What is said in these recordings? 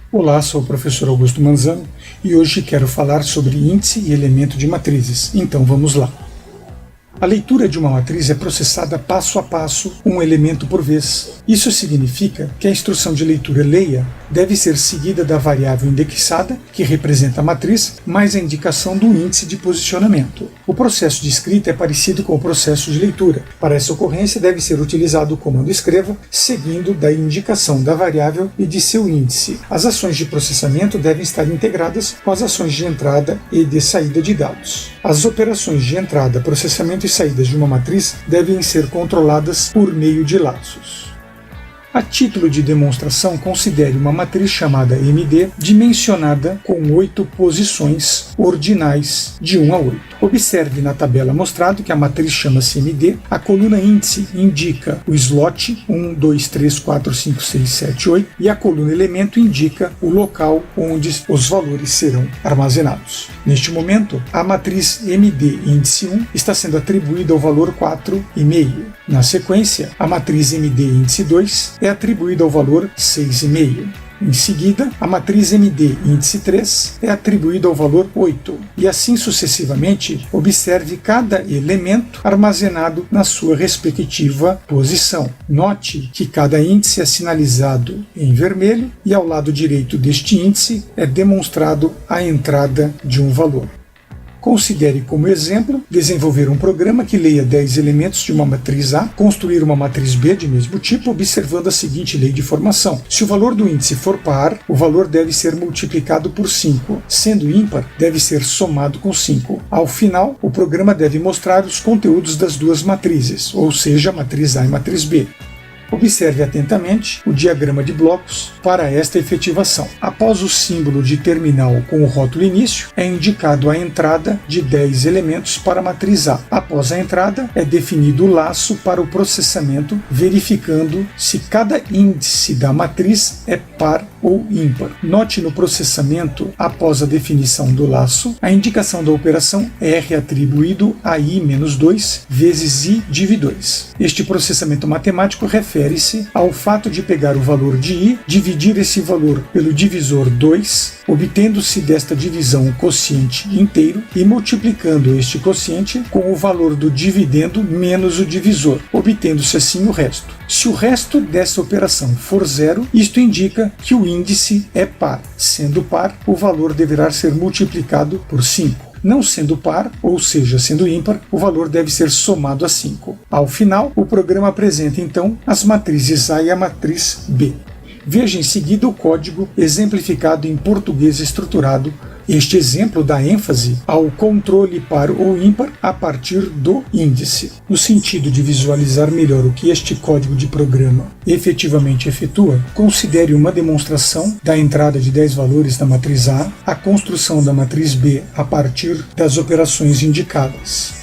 Olá, sou o professor Augusto Manzano e hoje quero falar sobre índice e elemento de matrizes. Então vamos lá. A leitura de uma matriz é processada passo a passo, um elemento por vez. Isso significa que a instrução de leitura leia deve ser seguida da variável indexada, que representa a matriz, mais a indicação do índice de posicionamento. O processo de escrita é parecido com o processo de leitura. Para essa ocorrência deve ser utilizado o comando escreva, seguindo da indicação da variável e de seu índice. As ações de processamento devem estar integradas com as ações de entrada e de saída de dados. As operações de entrada, processamento e saídas de uma matriz devem ser controladas por meio de laços. A título de demonstração, considere uma matriz chamada MD, dimensionada com 8 posições ordinais de 1 a 8. Observe na tabela mostrado que a matriz chama-se MD, a coluna índice indica o slot 1, 2, 3, 4, 5, 6, 7, 8 e a coluna elemento indica o local onde os valores serão armazenados. Neste momento, a matriz MD índice 1 está sendo atribuída ao valor 4,5. Na sequência, a matriz MD índice 2 é atribuída ao valor 6,5. Em seguida, a matriz MD índice 3 é atribuída ao valor 8. E assim sucessivamente, observe cada elemento armazenado na sua respectiva posição. Note que cada índice é sinalizado em vermelho e ao lado direito deste índice é demonstrado a entrada de um valor. Considere como exemplo desenvolver um programa que leia 10 elementos de uma matriz A, construir uma matriz B de mesmo tipo, observando a seguinte lei de formação. Se o valor do índice for par, o valor deve ser multiplicado por 5. Sendo ímpar, deve ser somado com 5. Ao final, o programa deve mostrar os conteúdos das duas matrizes, ou seja, a matriz A e a matriz B. Observe atentamente o diagrama de blocos para esta efetivação. Após o símbolo de terminal com o rótulo início, é indicado a entrada de 10 elementos para a matriz A. Após a entrada, é definido o laço para o processamento, verificando se cada índice da matriz é par ou ímpar. Note no processamento, após a definição do laço, a indicação da operação R atribuído a I-2 vezes I div 2. Este processamento matemático refere-se ao fato de pegar o valor de I, dividir esse valor pelo divisor 2, obtendo-se desta divisão um quociente inteiro e multiplicando este quociente com o valor do dividendo menos o divisor, obtendo-se assim o resto. Se o resto dessa operação for zero, isto indica que o índice é par. Sendo par, o valor deverá ser multiplicado por 5. Não sendo par, ou seja, sendo ímpar, o valor deve ser somado a 5. Ao final, o programa apresenta então as matrizes A e a matriz B. Veja em seguida o código exemplificado em português estruturado. Este exemplo dá ênfase ao controle par ou ímpar a partir do índice. No sentido de visualizar melhor o que este código de programa efetivamente efetua, considere uma demonstração da entrada de 10 valores da matriz A, a construção da matriz B a partir das operações indicadas.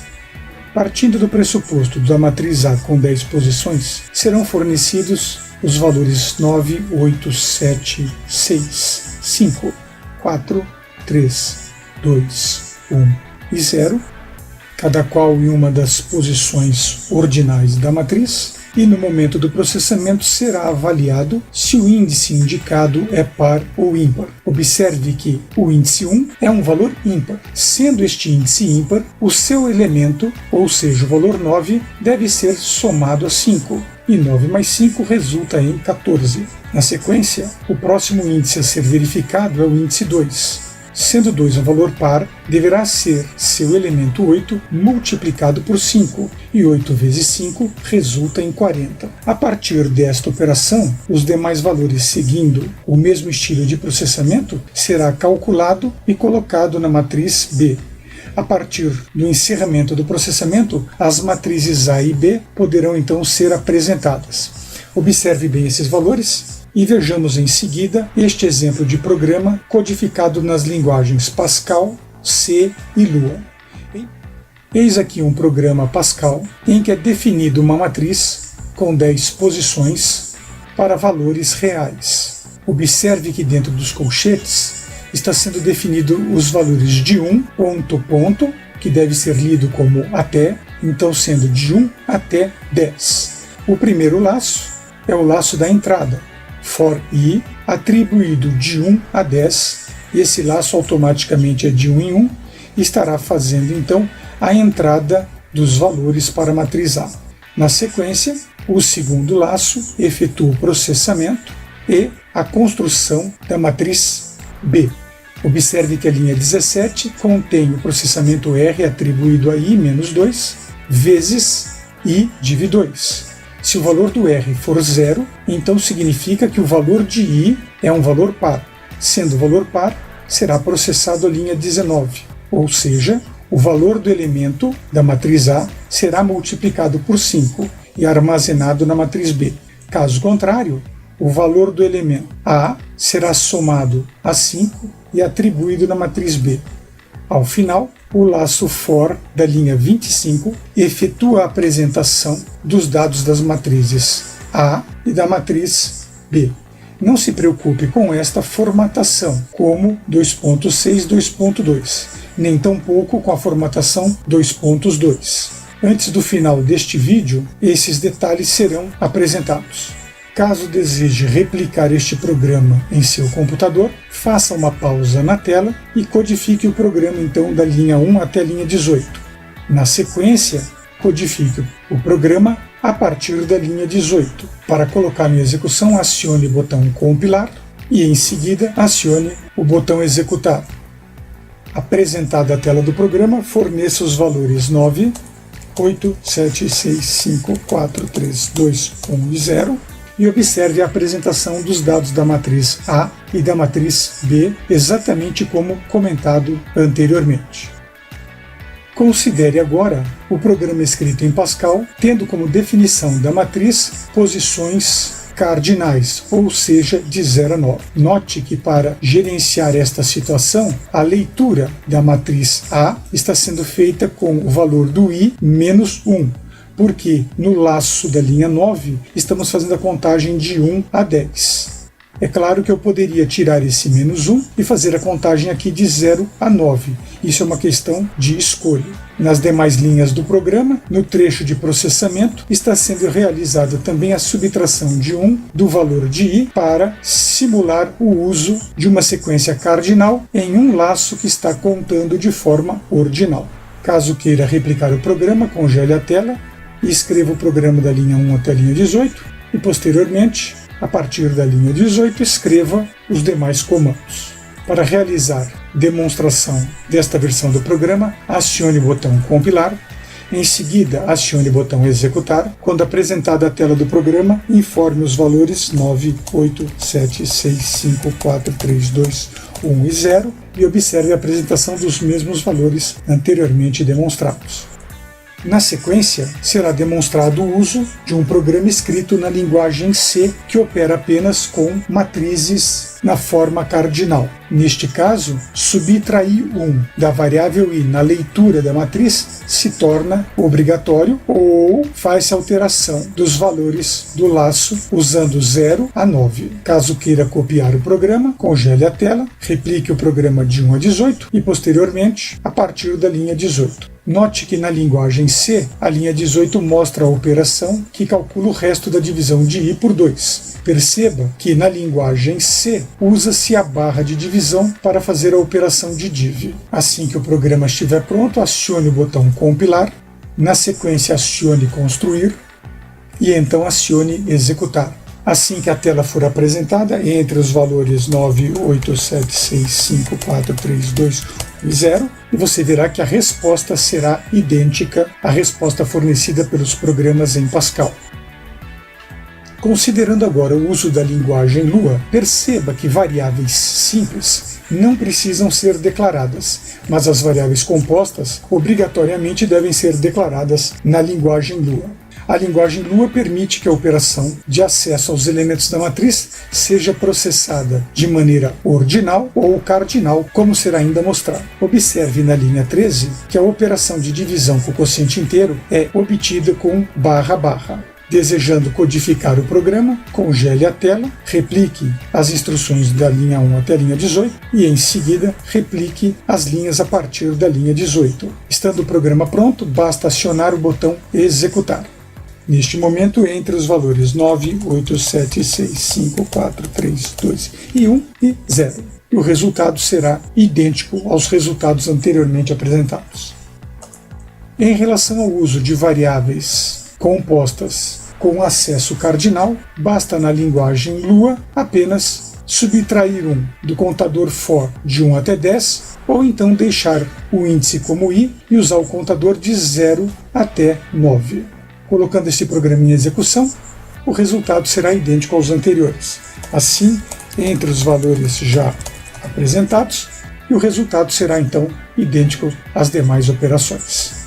Partindo do pressuposto da matriz A com 10 posições, serão fornecidos os valores 9, 8, 7, 6, 5, 4, 3, 2, 1 e 0, cada qual em uma das posições ordinais da matriz, e no momento do processamento será avaliado se o índice indicado é par ou ímpar. Observe que o índice 1 é um valor ímpar. Sendo este índice ímpar, o seu elemento, ou seja, o valor 9, deve ser somado a 5, e 9 mais 5 resulta em 14. Na sequência, o próximo índice a ser verificado é o índice 2. Sendo 2 um valor par, deverá ser seu elemento 8 multiplicado por 5, e 8 vezes 5 resulta em 40. A partir desta operação, os demais valores seguindo o mesmo estilo de processamento será calculado e colocado na matriz B. A partir do encerramento do processamento, as matrizes A e B poderão então ser apresentadas. Observe bem esses valores e vejamos em seguida este exemplo de programa codificado nas linguagens Pascal, C e Lua. Eis aqui um programa Pascal em que é definida uma matriz com 10 posições para valores reais. Observe que dentro dos colchetes está sendo definido os valores de 1, ponto, que deve ser lido como até, então sendo de 1 até 10. O primeiro laço é o laço da entrada, for I, atribuído de 1 a 10, esse laço automaticamente é de 1 em 1, e estará fazendo então a entrada dos valores para a matriz A. Na sequência, o segundo laço efetua o processamento e a construção da matriz B. Observe que a linha 17 contém o processamento R atribuído a I-2 vezes I div 2. Se o valor do R for 0, então significa que o valor de I é um valor par. Sendo valor par, será processado a linha 19, ou seja, o valor do elemento da matriz A será multiplicado por 5 e armazenado na matriz B. Caso contrário, o valor do elemento A será somado a 5 e atribuído na matriz B. Ao final, o laço for da linha 25 efetua a apresentação dos dados das matrizes A e da matriz B. Não se preocupe com esta formatação, como 2.6, 2.2, nem tampouco com a formatação 2.2. Antes do final deste vídeo, esses detalhes serão apresentados. Caso deseje replicar este programa em seu computador, faça uma pausa na tela e codifique o programa então da linha 1 até a linha 18. Na sequência, codifique o programa a partir da linha 18. Para colocar em execução, acione o botão compilar e em seguida acione o botão executar. Apresentada a tela do programa, forneça os valores 9, 8, 7, 6, 5, 4, 3, 2, 1 e 0 e observe a apresentação dos dados da matriz A e da matriz B, exatamente como comentado anteriormente. Considere agora o programa escrito em Pascal, tendo como definição da matriz posições cardinais, ou seja, de 0 a 9. Note que para gerenciar esta situação, a leitura da matriz A está sendo feita com o valor do I menos 1, porque no laço da linha 9 estamos fazendo a contagem de 1 a 10. É claro que eu poderia tirar esse menos 1 e fazer a contagem aqui de 0 a 9. Isso é uma questão de escolha. Nas demais linhas do programa, no trecho de processamento, está sendo realizada também a subtração de 1 do valor de I para simular o uso de uma sequência cardinal em um laço que está contando de forma ordinal. Caso queira replicar o programa, congele a tela e escreva o programa da linha 1 até a linha 18 e, posteriormente, a partir da linha 18, escreva os demais comandos. Para realizar demonstração desta versão do programa, acione o botão compilar, em seguida acione o botão executar. Quando apresentada a tela do programa, informe os valores 9, 8, 7, 6, 5, 4, 3, 2, 1 e 0 e observe a apresentação dos mesmos valores anteriormente demonstrados. Na sequência, será demonstrado o uso de um programa escrito na linguagem C que opera apenas com matrizes na forma cardinal. Neste caso, subtrair 1 da variável I na leitura da matriz se torna obrigatório ou faz-se alteração dos valores do laço usando 0 a 9. Caso queira copiar o programa, congele a tela, replique o programa de 1 a 18 e, posteriormente, a partir da linha 18. Note que na linguagem C, a linha 18 mostra a operação que calcula o resto da divisão de I por 2. Perceba que na linguagem C, usa-se a barra de divisão para fazer a operação de div. Assim que o programa estiver pronto, acione o botão compilar, na sequência acione construir e então acione executar. Assim que a tela for apresentada, entre os valores 9, 8, 7, 6, 5, 4, 3, 2 e 0, e você verá que a resposta será idêntica à resposta fornecida pelos programas em Pascal. Considerando agora o uso da linguagem Lua, perceba que variáveis simples não precisam ser declaradas, mas as variáveis compostas obrigatoriamente devem ser declaradas na linguagem Lua. A linguagem Lua permite que a operação de acesso aos elementos da matriz seja processada de maneira ordinal ou cardinal, como será ainda mostrado. Observe na linha 13 que a operação de divisão com quociente inteiro é obtida com barra. Desejando codificar o programa, congele a tela, replique as instruções da linha 1 até a linha 18 e, em seguida, replique as linhas a partir da linha 18. Estando o programa pronto, basta acionar o botão executar. Neste momento, entre os valores 9, 8, 7, 6, 5, 4, 3, 2 e 1 e 0. E o resultado será idêntico aos resultados anteriormente apresentados. Em relação ao uso de variáveis compostas com acesso cardinal, basta na linguagem Lua apenas subtrair 1 do contador for de 1 até 10, ou então deixar o índice como i e usar o contador de 0 até 9. Colocando este programa em execução, o resultado será idêntico aos anteriores. Assim, entre os valores já apresentados, e o resultado será então idêntico às demais operações.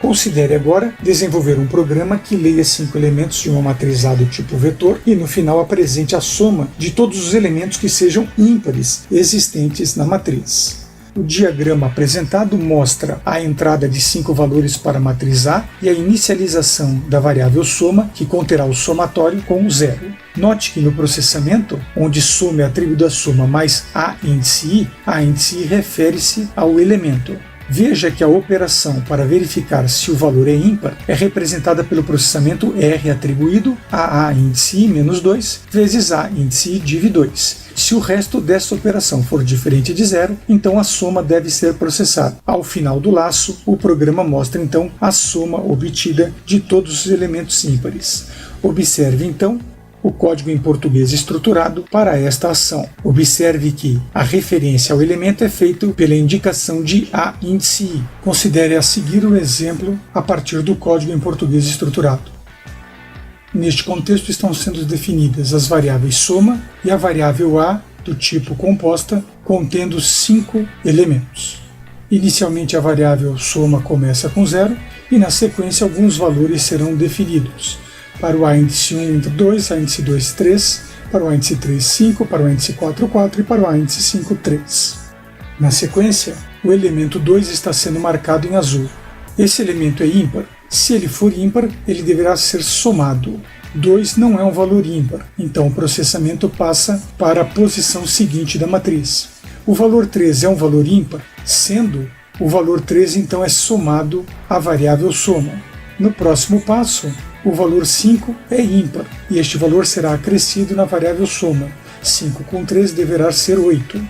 Considere agora desenvolver um programa que leia 5 elementos de uma matriz A do tipo vetor e no final apresente a soma de todos os elementos que sejam ímpares existentes na matriz. O diagrama apresentado mostra a entrada de 5 valores para a matriz A e a inicialização da variável soma, que conterá o somatório com 0. Note que no processamento, onde soma é atribuído à soma mais a índice I refere-se ao elemento. Veja que a operação para verificar se o valor é ímpar é representada pelo processamento R atribuído a índice I menos 2 vezes a índice I div 2. Se o resto dessa operação for diferente de 0, então a soma deve ser processada. Ao final do laço, o programa mostra então a soma obtida de todos os elementos ímpares. Observe então o código em português estruturado para esta ação. Observe que a referência ao elemento é feita pela indicação de a índice I. Considere a seguir o exemplo a partir do código em português estruturado. Neste contexto estão sendo definidas as variáveis soma e a variável A do tipo composta, contendo 5 elementos. Inicialmente a variável soma começa com 0 e na sequência alguns valores serão definidos. Para o A índice 1, 2, A índice 2, 3, para o A índice 3, 5, para o A índice 4, 4 e para o A índice 5, 3. Na sequência, o elemento 2 está sendo marcado em azul. Esse elemento é ímpar. Se ele for ímpar, ele deverá ser somado. 2 não é um valor ímpar, então o processamento passa para a posição seguinte da matriz. O valor 3 é um valor ímpar, sendo o valor 3 então é somado à variável soma. No próximo passo, o valor 5 é ímpar, e este valor será acrescido na variável soma. 5 com 3 deverá ser 8.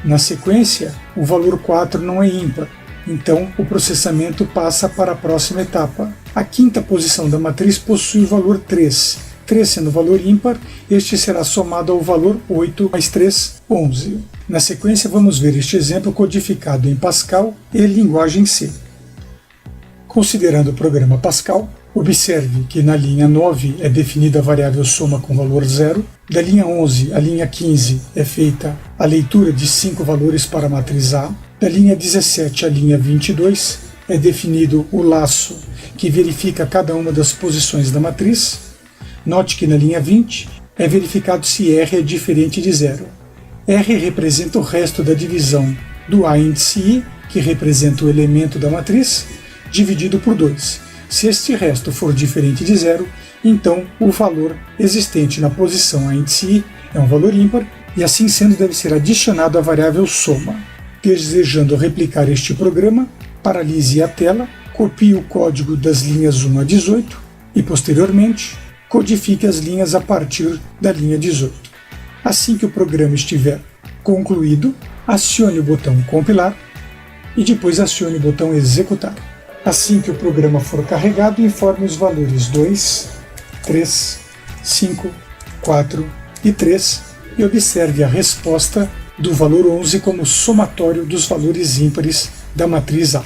Na sequência, o valor 4 não é ímpar, então o processamento passa para a próxima etapa. A quinta posição da matriz possui o valor 3. 3 sendo valor ímpar, este será somado ao valor 8 mais 3, 11. Na sequência, vamos ver este exemplo codificado em Pascal e linguagem C. Considerando o programa Pascal, observe que na linha 9 é definida a variável soma com valor 0, da linha 11 à linha 15 é feita a leitura de 5 valores para a matriz A, da linha 17 à linha 22 é definido o laço que verifica cada uma das posições da matriz. Note que na linha 20 é verificado se R é diferente de 0. R representa o resto da divisão do A índice I, que representa o elemento da matriz, dividido por 2. Se este resto for diferente de 0, então o valor existente na posição A índice I é um valor ímpar e assim sendo deve ser adicionado à variável soma. Desejando replicar este programa, paralise a tela, copie o código das linhas 1 a 18 e posteriormente codifique as linhas a partir da linha 18. Assim que o programa estiver concluído, acione o botão compilar e depois acione o botão executar. Assim que o programa for carregado, informe os valores 2, 3, 5, 4 e 3 e observe a resposta do valor 11 como somatório dos valores ímpares da matriz A.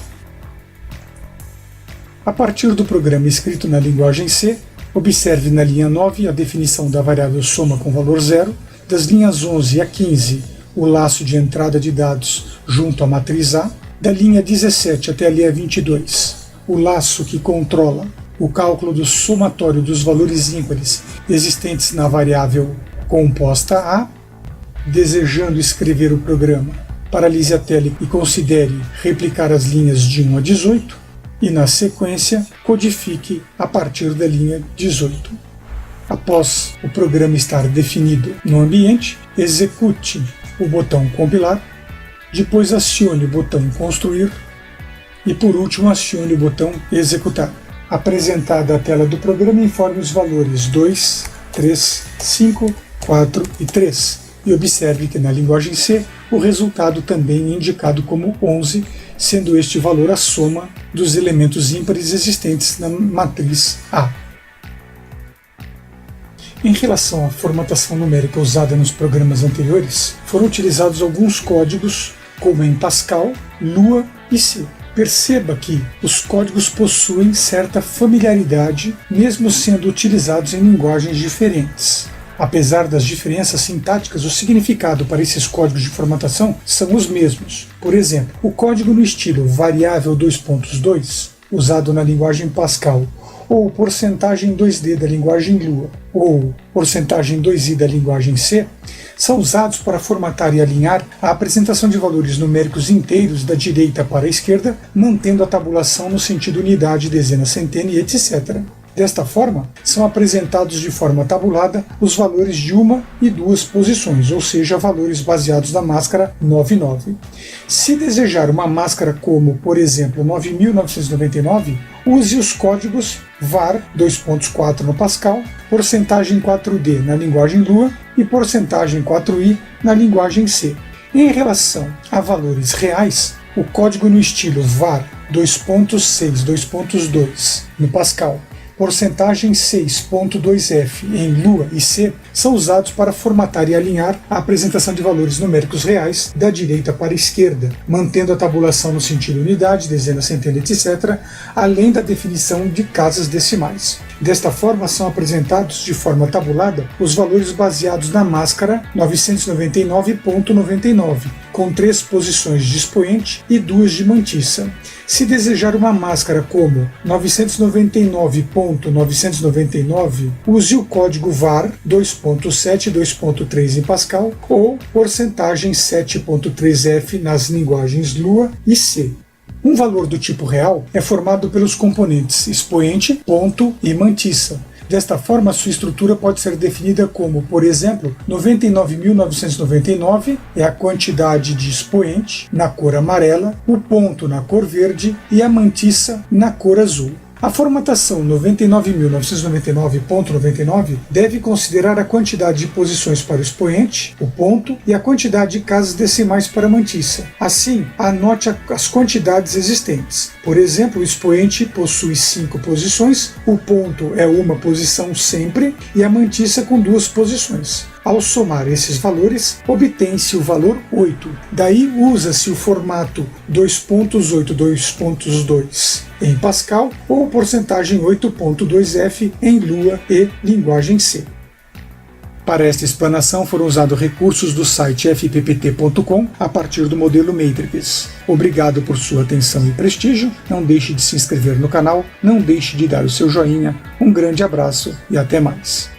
A partir do programa escrito na linguagem C, observe na linha 9 a definição da variável soma com valor 0, das linhas 11 a 15 o laço de entrada de dados junto à matriz A, da linha 17 até a linha 22, o laço que controla o cálculo do somatório dos valores ímpares existentes na variável composta A. Desejando escrever o programa, paralise a tela e considere replicar as linhas de 1 a 18 e, na sequência, codifique a partir da linha 18. Após o programa estar definido no ambiente, execute o botão compilar, depois acione o botão construir e, por último, acione o botão executar. apresentada a tela do programa informe os valores 2, 3, 5, 4 e 3. E observe que na linguagem C, o resultado também é indicado como 11, sendo este valor a soma dos elementos ímpares existentes na matriz A. Em relação à formatação numérica usada nos programas anteriores, foram utilizados alguns códigos, como em Pascal, Lua e C. Perceba que os códigos possuem certa familiaridade, mesmo sendo utilizados em linguagens diferentes. Apesar das diferenças sintáticas, o significado para esses códigos de formatação são os mesmos. Por exemplo, o código no estilo variável 2.2, usado na linguagem Pascal, ou porcentagem 2D da linguagem Lua, ou porcentagem 2i da linguagem C, são usados para formatar e alinhar a apresentação de valores numéricos inteiros da direita para a esquerda, mantendo a tabulação no sentido unidade, dezena, centena e etc. Desta forma, são apresentados de forma tabulada os valores de uma e duas posições, ou seja, valores baseados na máscara 99. Se desejar uma máscara como, por exemplo, 9.999, use os códigos var 2.4 no Pascal, porcentagem 4D na linguagem Lua e porcentagem 4i na linguagem C. Em relação a valores reais, o código no estilo var 2.6 2.2 no Pascal, porcentagem 6.2f em Lua e C são usados para formatar e alinhar a apresentação de valores numéricos reais da direita para a esquerda, mantendo a tabulação no sentido unidade, dezena, centena, etc., além da definição de casas decimais. Desta forma, são apresentados de forma tabulada os valores baseados na máscara 999.99, com 3 posições de expoente e 2 de mantiça. Se desejar uma máscara como 999.999, use o código var 2.7 2.3 em Pascal ou porcentagem 7.3f nas linguagens Lua e C. Um valor do tipo real é formado pelos componentes expoente, ponto e mantiça. Desta forma, sua estrutura pode ser definida como, por exemplo, 99.999 é a quantidade de expoente na cor amarela, o ponto na cor verde e a mantiça na cor azul. A formatação 99.999.99 deve considerar a quantidade de posições para o expoente, o ponto, e a quantidade de casas decimais para a mantiça. Assim, anote as quantidades existentes. Por exemplo, o expoente possui 5 posições, o ponto é uma posição sempre e a mantiça com 2 posições. Ao somar esses valores, obtém-se o valor 8. Daí usa-se o formato 2.8 2.2 em Pascal ou porcentagem 8.2f em Lua e linguagem C. Para esta explanação foram usados recursos do site fppt.com a partir do modelo Matrix. Obrigado por sua atenção e prestígio, não deixe de se inscrever no canal, não deixe de dar o seu joinha, um grande abraço e até mais.